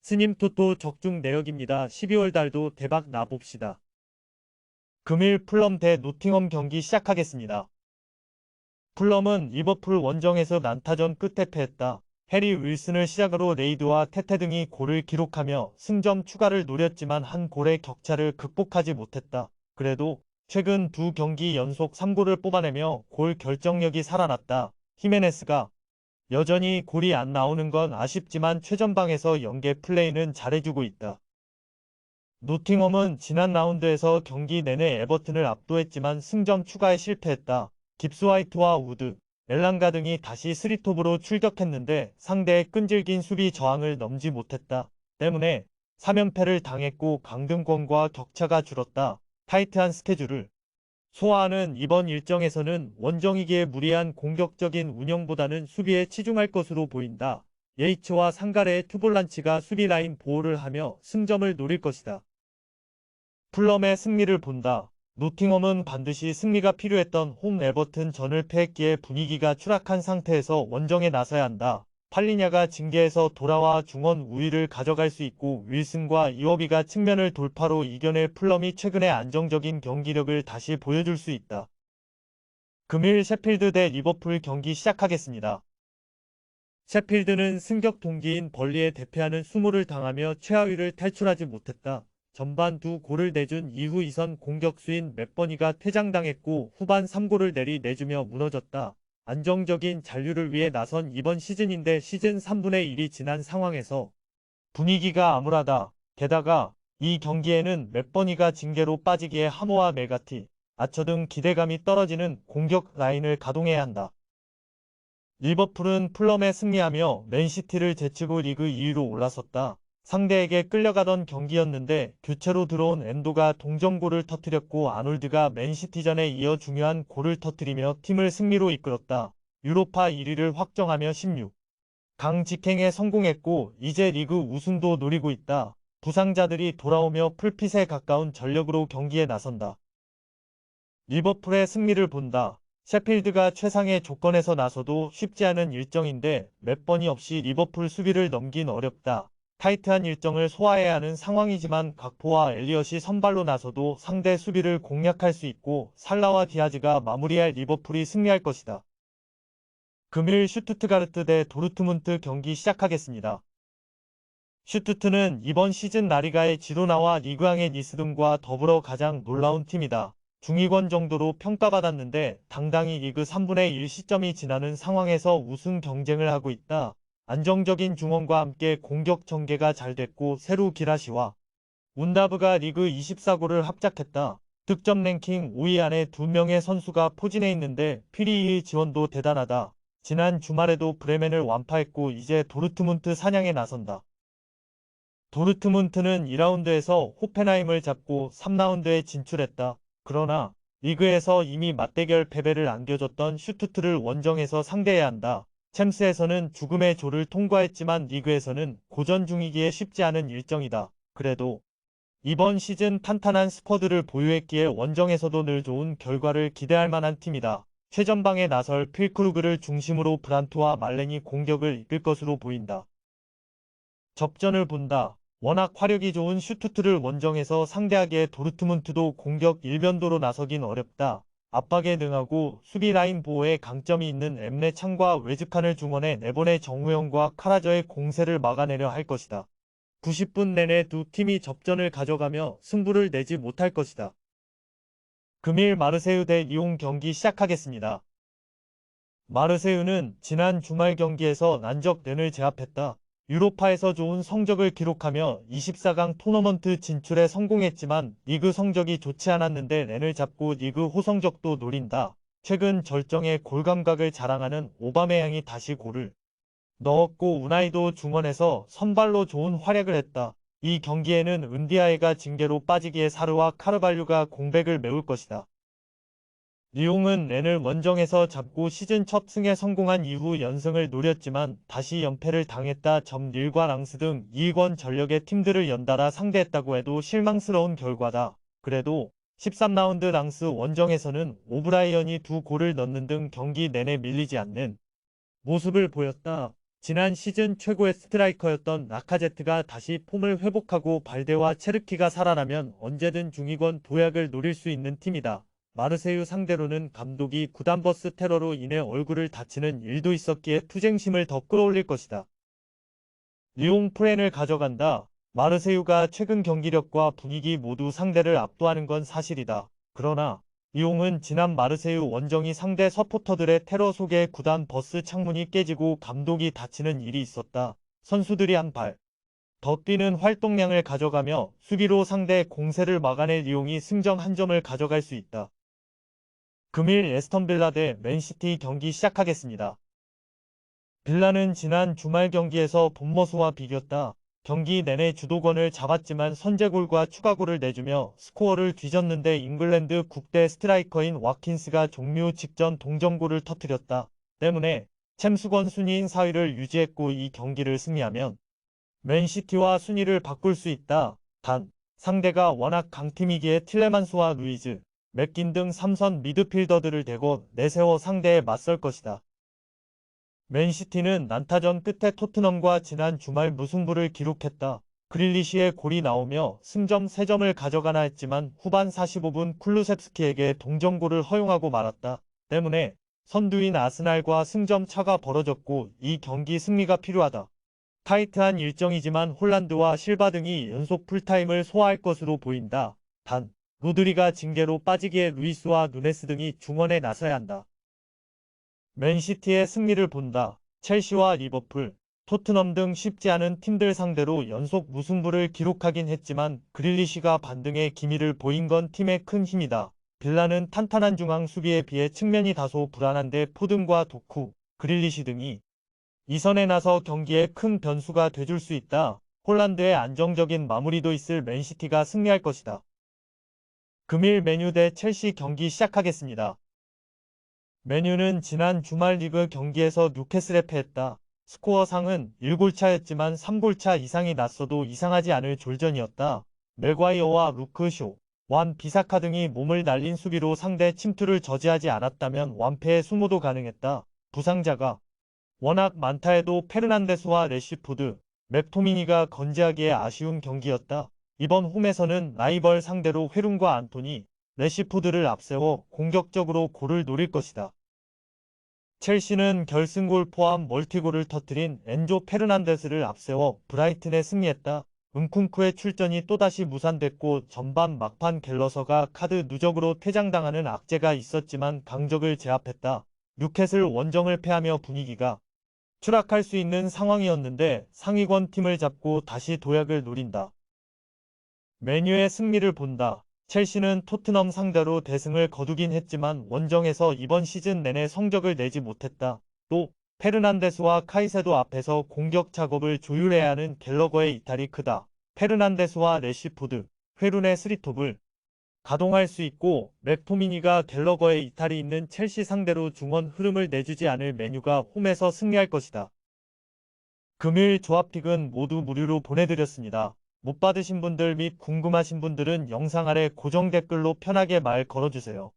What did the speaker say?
스님 토토 적중 내역입니다. 12월 달도 대박 나봅시다. 금일 풀럼 대 노팅엄 경기 시작하겠습니다. 풀럼은 리버풀 원정에서 난타전 끝에 패했다. 해리 윌슨을 시작으로 레이드와 테테 등이 골을 기록하며 승점 추가를 노렸지만 한 골의 격차를 극복하지 못했다. 그래도 최근 두 경기 연속 3골을 뽑아내며 골 결정력이 살아났다. 히메네스가 여전히 골이 안 나오는 건 아쉽지만 최전방에서 연계 플레이는 잘해주고 있다. 노팅엄은 지난 라운드에서 경기 내내 에버튼을 압도했지만 승점 추가에 실패했다. 깁스 화이트와 우드, 엘랑가 등이 다시 스리톱으로 출격했는데 상대의 끈질긴 수비 저항을 넘지 못했다. 때문에 3연패를 당했고 강등권과 격차가 줄었다. 타이트한 스케줄을 소화하는 이번 일정에서는 원정이기에 무리한 공격적인 운영보다는 수비에 치중할 것으로 보인다. 예이츠와 상가레의 투볼란치가 수비 라인 보호를 하며 승점을 노릴 것이다. 풀럼의 승리를 본다. 노팅엄은 반드시 승리가 필요했던 홈 에버튼 전을 패했기에 분위기가 추락한 상태에서 원정에 나서야 한다. 팔리냐가 징계에서 돌아와 중원 우위를 가져갈 수 있고 윌슨과 이워비가 측면을 돌파로 이겨낼 풀럼이 최근의 안정적인 경기력을 다시 보여줄 수 있다. 금일 셰필드 대 리버풀 경기 시작하겠습니다. 셰필드는 승격 동기인 벌리에 대패하는 수모를 당하며 최하위를 탈출하지 못했다. 전반 두 골을 내준 이후 2선 공격수인 맥버니가 퇴장당했고 후반 3골을 내주며 무너졌다. 안정적인 잔류를 위해 나선 이번 시즌인데 시즌 3분의 1이 지난 상황에서 분위기가 암울하다. 게다가 이 경기에는 맥버니가 징계로 빠지기에 하모와 메가티, 아처 등 기대감이 떨어지는 공격 라인을 가동해야 한다. 리버풀은 풀럼에 승리하며 맨시티를 제치고 리그 2위로 올라섰다. 상대에게 끌려가던 경기였는데 교체로 들어온 엔도가 동점골을 터뜨렸고 아놀드가 맨시티전에 이어 중요한 골을 터뜨리며 팀을 승리로 이끌었다. 유로파 1위를 확정하며 16강 직행에 성공했고 이제 리그 우승도 노리고 있다. 부상자들이 돌아오며 풀핏에 가까운 전력으로 경기에 나선다. 리버풀의 승리를 본다. 셰필드가 최상의 조건에서 나서도 쉽지 않은 일정인데 맥버니 없이 리버풀 수비를 넘긴 어렵다. 타이트한 일정을 소화해야 하는 상황이지만 각포와 엘리엇이 선발로 나서도 상대 수비를 공략할 수 있고 살라와 디아즈가 마무리할 리버풀이 승리할 것이다. 금일 슈투트가르트 대 도르트문트 경기 시작하겠습니다. 슈투트는 이번 시즌 라리가의 지로나와 리그왕의 니스 등과 더불어 가장 놀라운 팀이다. 중위권 정도로 평가받았는데 당당히 리그 3분의 1 시점이 지나는 상황에서 우승 경쟁을 하고 있다. 안정적인 중원과 함께 공격 전개가 잘 됐고 세루 기라시와 운다브가 리그 24골을 합작했다. 득점 랭킹 5위 안에 2명의 선수가 포진해 있는데 피리의 지원도 대단하다. 지난 주말에도 브레멘을 완파했고 이제 도르트문트 사냥에 나선다. 도르트문트는 2라운드에서 호펜하임을 잡고 3라운드에 진출했다. 그러나 리그에서 이미 맞대결 패배를 안겨줬던 슈투트를 원정에서 상대해야 한다. 챔스에서는 죽음의 조를 통과했지만 리그에서는 고전 중이기에 쉽지 않은 일정이다. 그래도 이번 시즌 탄탄한 스쿼드를 보유했기에 원정에서도 늘 좋은 결과를 기대할 만한 팀이다. 최전방에 나설 필크루그를 중심으로 브란트와 말렌이 공격을 이끌 것으로 보인다. 접전을 본다. 워낙 화력이 좋은 슈투트를 원정에서 상대하기에 도르트문트도 공격 일변도로 나서긴 어렵다. 압박에 능하고 수비 라인 보호에 강점이 있는 엠레 창과 외즈칸을 중원에 내보내 정우영과 카라저의 공세를 막아내려 할 것이다. 90분 내내 두 팀이 접전을 가져가며 승부를 내지 못할 것이다. 금일 마르세유 대 리옹 경기 시작하겠습니다. 마르세유는 지난 주말 경기에서 난적 렌을 제압했다. 유로파에서 좋은 성적을 기록하며 24강 토너먼트 진출에 성공했지만 리그 성적이 좋지 않았는데 렌을 잡고 리그 호성적도 노린다. 최근 절정의 골감각을 자랑하는 오바메양이 다시 골을 넣었고 우나이도 중원에서 선발로 좋은 활약을 했다. 이 경기에는 은디아에가 징계로 빠지기에 사르와 카르발류가 공백을 메울 것이다. 리옹은 렌을 원정에서 잡고 시즌 첫 승에 성공한 이후 연승을 노렸지만 다시 연패를 당했다. 릴과 랑스 등 2위권 전력의 팀들을 연달아 상대했다고 해도 실망스러운 결과다. 그래도 13라운드 랑스 원정에서는 오브라이언이 2골을 넣는 등 경기 내내 밀리지 않는 모습을 보였다. 지난 시즌 최고의 스트라이커였던 라카제트가 다시 폼을 회복하고 발데와 체르키가 살아나면 언제든 중위권 도약을 노릴 수 있는 팀이다. 마르세유 상대로는 감독이 구단 버스 테러로 인해 얼굴을 다치는 일도 있었기에 투쟁심을 더 끌어올릴 것이다. 리옹 프렌을 가져간다. 마르세유가 최근 경기력과 분위기 모두 상대를 압도하는 건 사실이다. 그러나 리옹은 지난 마르세유 원정이 상대 서포터들의 테러 속에 구단 버스 창문이 깨지고 감독이 다치는 일이 있었다. 선수들이 한 발 더 뛰는 활동량을 가져가며 수비로 상대 공세를 막아내 리옹이 승점 한 점을 가져갈 수 있다. 금일 에스턴 빌라 대 맨시티 경기 시작하겠습니다. 빌라는 지난 주말 경기에서 본머스와 비겼다. 경기 내내 주도권을 잡았지만 선제골과 추가골을 내주며 스코어를 뒤졌는데 잉글랜드 국대 스트라이커인 와킨스가 종료 직전 동점골을 터뜨렸다. 때문에 챔스권 순위인 4위를 유지했고 이 경기를 승리하면 맨시티와 순위를 바꿀 수 있다. 단, 상대가 워낙 강팀이기에 틸레만스와 루이즈, 맥긴 등 3선 미드필더들을 대고 내세워 상대에 맞설 것이다. 맨시티는 난타전 끝에 토트넘과 지난 주말 무승부를 기록했다. 그릴리시의 골이 나오며 승점 3점을 가져가나 했지만 후반 45분 쿨루셉스키에게 동점골을 허용하고 말았다. 때문에 선두인 아스날과 승점 차가 벌어졌고 이 경기 승리가 필요하다. 타이트한 일정이지만 홀란드와 실바 등이 연속 풀타임을 소화할 것으로 보인다. 단, 로드리가 징계로 빠지기에 루이스와 누네스 등이 중원에 나서야 한다. 맨시티의 승리를 본다. 첼시와 리버풀, 토트넘 등 쉽지 않은 팀들 상대로 연속 무승부를 기록하긴 했지만 그릴리시가 반등의 기미를 보인 건 팀의 큰 힘이다. 빌라는 탄탄한 중앙 수비에 비해 측면이 다소 불안한데 포든과 도쿠, 그릴리시 등이 이선에 나서 경기에 큰 변수가 돼줄 수 있다. 홀란드의 안정적인 마무리도 있을 맨시티가 승리할 것이다. 금일 맨유 대 첼시 경기 시작하겠습니다. 맨유는 지난 주말 리그 경기에서 뉴캐슬에 패했다. 스코어상은 1골차였지만 3골차 이상이 났어도 이상하지 않을 졸전이었다. 맥과이어와 루크쇼, 완 비사카 등이 몸을 날린 수비로 상대 침투를 저지하지 않았다면 완패의 수모도 가능했다. 부상자가 워낙 많다 해도 페르난데스와 레시푸드, 맥토미니가 건재하기에 아쉬운 경기였다. 이번 홈에서는 라이벌 상대로 회룬과 안토니, 레시푸드를 앞세워 공격적으로 골을 노릴 것이다. 첼시는 결승골 포함 멀티골을 터뜨린 엔조 페르난데스를 앞세워 브라이튼에 승리했다. 은쿵쿠의 출전이 또다시 무산됐고 전반 막판 갤러서가 카드 누적으로 퇴장당하는 악재가 있었지만 강적을 제압했다. 뉴캐슬 원정을 패하며 분위기가 추락할 수 있는 상황이었는데 상위권 팀을 잡고 다시 도약을 노린다. 맨유의 승리를 본다. 첼시는 토트넘 상대로 대승을 거두긴 했지만 원정에서 이번 시즌 내내 성적을 내지 못했다. 또 페르난데스와 카이세도 앞에서 공격 작업을 조율해야 하는 갤러거의 이탈이 크다. 페르난데스와 레시푸드, 회룬의 스리톱을 가동할 수 있고 맥토미니가 갤러거의 이탈이 있는 첼시 상대로 중원 흐름을 내주지 않을 맨유가 홈에서 승리할 것이다. 금일 조합픽은 모두 무료로 보내드렸습니다. 못 받으신 분들 및 궁금하신 분들은 영상 아래 고정 댓글로 편하게 말 걸어주세요.